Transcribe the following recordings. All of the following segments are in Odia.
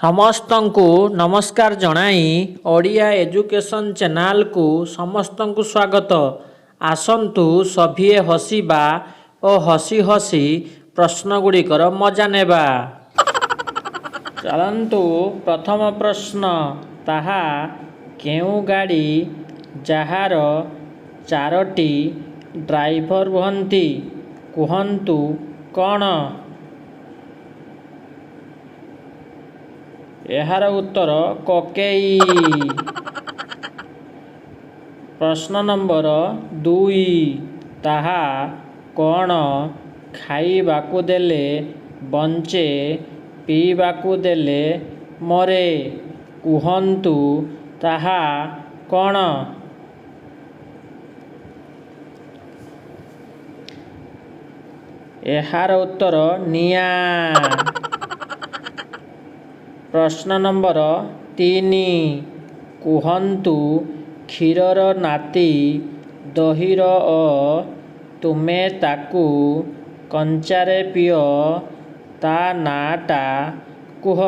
ସମସ୍ତଙ୍କୁ ନମସ୍କାର ଜଣାଇ ଓଡ଼ିଆ ଏଜୁକେସନ୍ ଚ୍ୟାନେଲକୁ ସମସ୍ତଙ୍କୁ ସ୍ୱାଗତ। ଆସନ୍ତୁ ସଭିଏ ହସିବା ଓ ହସି ହସି ପ୍ରଶ୍ନଗୁଡ଼ିକର ମଜା ନେବା। ଚାଲନ୍ତୁ ପ୍ରଥମ ପ୍ରଶ୍ନ, ତାହା କେଉଁ ଗାଡ଼ି ଯାହାର 4ଟି ଡ୍ରାଇଭର ରୁହନ୍ତି? କୁହନ୍ତୁ କ'ଣ? ଏହାର ଉତ୍ତର କକେଇ। ପ୍ରଶ୍ନ ନମ୍ବର 2, ତାହା କ'ଣ ଖାଇବାକୁ ଦେଲେ ବଞ୍ଚେ, ପିଇବାକୁ ଦେଲେ ମରେ? କୁହନ୍ତୁ ତାହା କ'ଣ? ଏହାର ଉତ୍ତର ନିଆଁ। ପ୍ରଶ୍ନ ନମ୍ବର 3, କୁହନ୍ତୁ କ୍ଷୀରର ନାତି ଦହିର ତୁମେ ତାକୁ କଞ୍ଚାରେ ପିଅ, ତା ନାଁଟା କୁହ।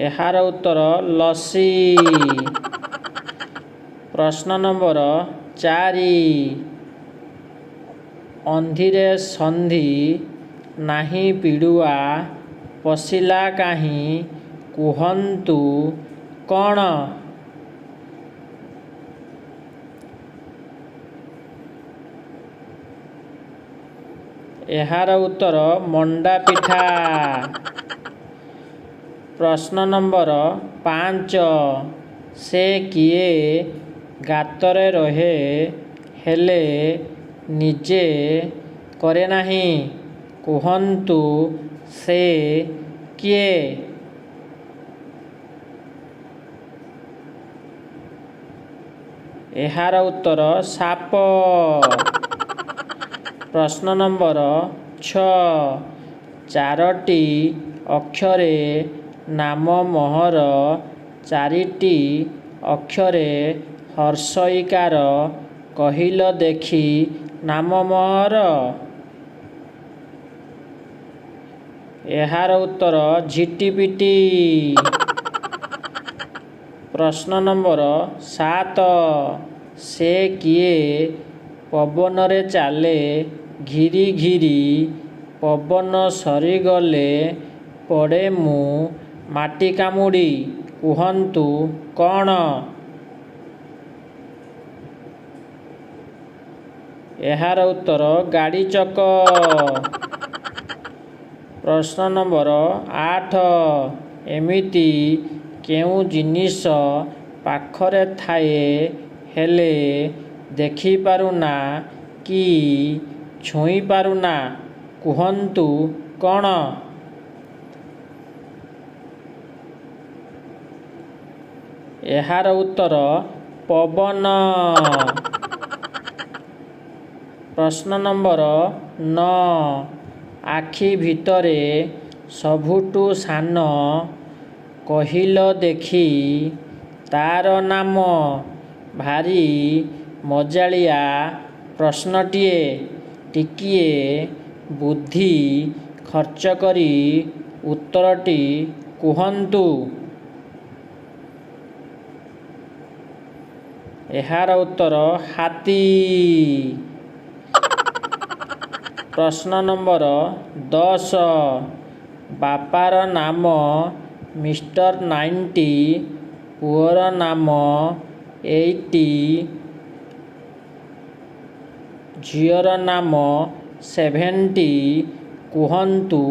ଏହାର ଉତ୍ତର ଲସି। ପ୍ରଶ୍ନ ନମ୍ବର 4, ଅନ୍ଧିରେ ସନ୍ଧି ନାହିଁ ପିଡ଼ୁଆ, ପଶିଲା କାହିଁ? କୁହନ୍ତୁ କ'ଣ? ଏହାର ଉତ୍ତର ମଣ୍ଡା ପିଠା। ପ୍ରଶ୍ନ ନମ୍ବର 5, ସେ କିଏ ଗାତରେ ରହେ ହେଲେ ନିଜେ କରେ ନାହିଁ? କୁହନ୍ତୁ ସେ କିଏ? ଏହାର ଉତ୍ତର ସାପ। ପ୍ରଶ୍ନ ନମ୍ବର 6, 4ଟି ଅକ୍ଷରେ ନାମ ମୋହର, 4ଟି ଅକ୍ଷରେ ହର୍ଷଇକାର, କହିଲ ଦେଖି ନାମ ମୋହର? ଏହାର ଉତ୍ତର ଝିଟିପିଟି। ପ୍ରଶ୍ନ ନମ୍ବର 7, ସେ କିଏ ପବନରେ ଚାଲେ ଘିରି ଘିରି, ପବନ ସରିଗଲେ ପଡ଼େ ମୁଁ ମାଟି କାମୁଡ଼ି? କୁହନ୍ତୁ କ'ଣ? ଏହାର ଉତ୍ତର ଗାଡ଼ି ଚକ। ପ୍ରଶ୍ନ ନମ୍ବର 8, ଏମିତି କେଉଁ ଜିନିଷ ପାଖରେ ଥାଏ ହେଲେ ଦେଖିପାରୁନା କି ଛୁଇଁ ପାରୁନା? କୁହନ୍ତୁ କ'ଣ? ଏହାର ଉତ୍ତର ପବନ। ପ୍ରଶ୍ନ ନମ୍ବର 9, ଆଖି ଭିତରେ ସବୁଠୁ ସାନ, କହିଲ ଦେଖି ତାର ନାମ? ଭାରି ମଜାଳିଆ ପ୍ରଶ୍ନଟିଏ, ଟିକିଏ ବୁଦ୍ଧି ଖର୍ଚ୍ଚ କରି ଉତ୍ତରଟି କୁହନ୍ତୁ। ଏହାର ଉତ୍ତର ହାତୀ। ପ୍ରଶ୍ନ ନମ୍ବର 10, ବାପାର ନାମ ମିଷ୍ଟର 90, ପୁଅର ନାମ 80, ଝିଅର ନାମ 70, କୁହନ୍ତୁ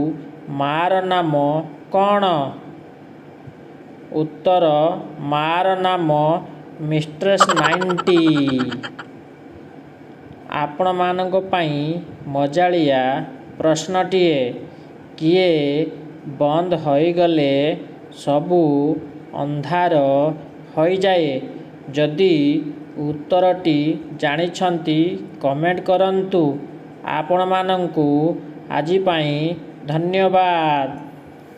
ମାର ନାମ କ'ଣ? ଉତ୍ତର ମାର ନାମ ମିଷ୍ଟ୍ରେସ୍ 90। ଆପଣମାନଙ୍କ ପାଇଁ ମଜାଳିଆ ପ୍ରଶ୍ନଟିଏ, କିଏ ବନ୍ଦ ହୋଇଗଲେ ସବୁ ଅନ୍ଧାର ହୋଇଯାଏ? ଯଦି ଉତ୍ତରଟି ଜାଣିଛନ୍ତି କମେଣ୍ଟ କରନ୍ତୁ। ଆପଣମାନଙ୍କୁ ଆଜି ପାଇଁ ଧନ୍ୟବାଦ।